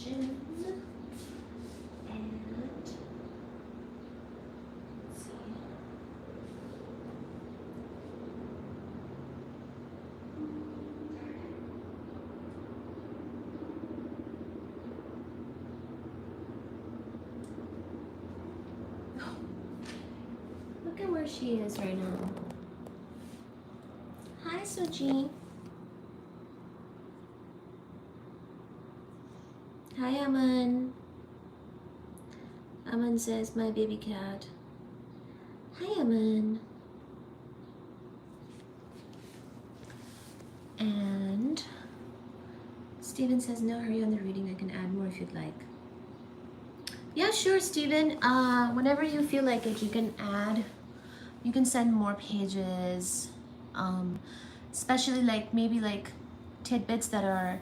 question. And let's see. Look at where she is right now. Hi, Suji. Hi, Aman. Aman says, my baby cat. Hi, Aman. And Steven says, no hurry on the reading. I can add more if you'd like. Yeah, sure, Steven. Whenever you feel like it, you can add. You can send more pages. Especially like maybe like tidbits that are,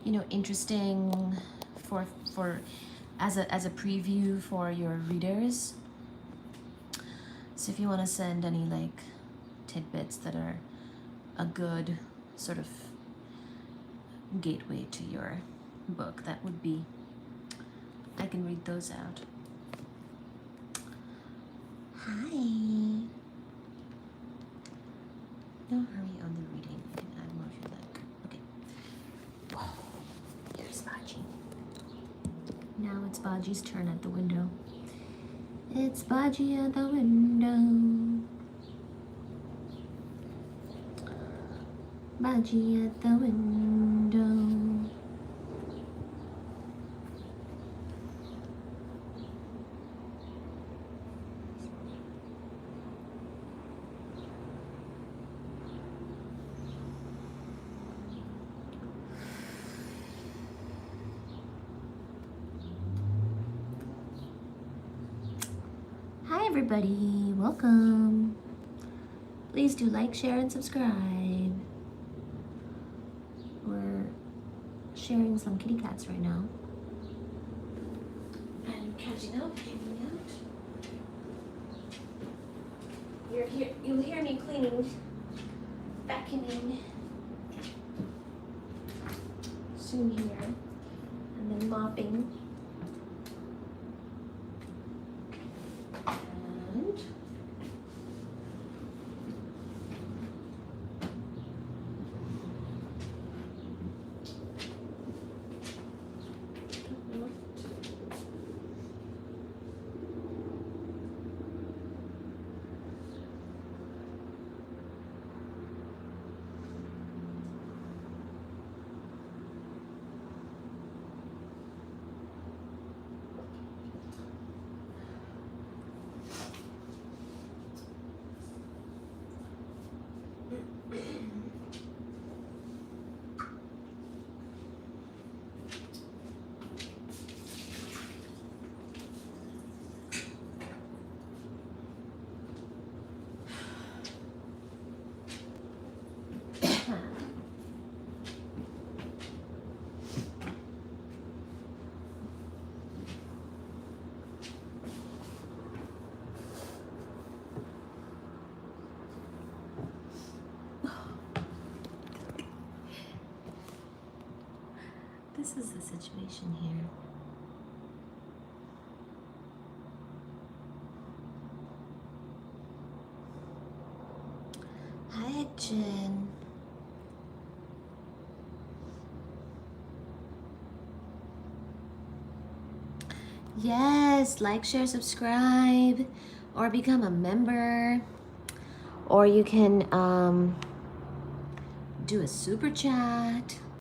you know, interesting for as a preview for your readers. So if you want to send any like tidbits that are a good sort of gateway to your book, that would be, I can read those out. Hi. No hurry on the reading. You can add more if you like. Okay. Whoa. Here's Baji. Now it's Baji's turn at the window. It's Baji at the window. Baji at the window. Hi everybody, welcome. Please do like, share, and subscribe. We're sharing some kitty cats right now. And catching up, hanging out. You'll hear me cleaning, vacuuming soon here, and then mopping. This is the situation here. Hi, Jen. Yes, like, share, subscribe, or become a member, or you can do a super chat.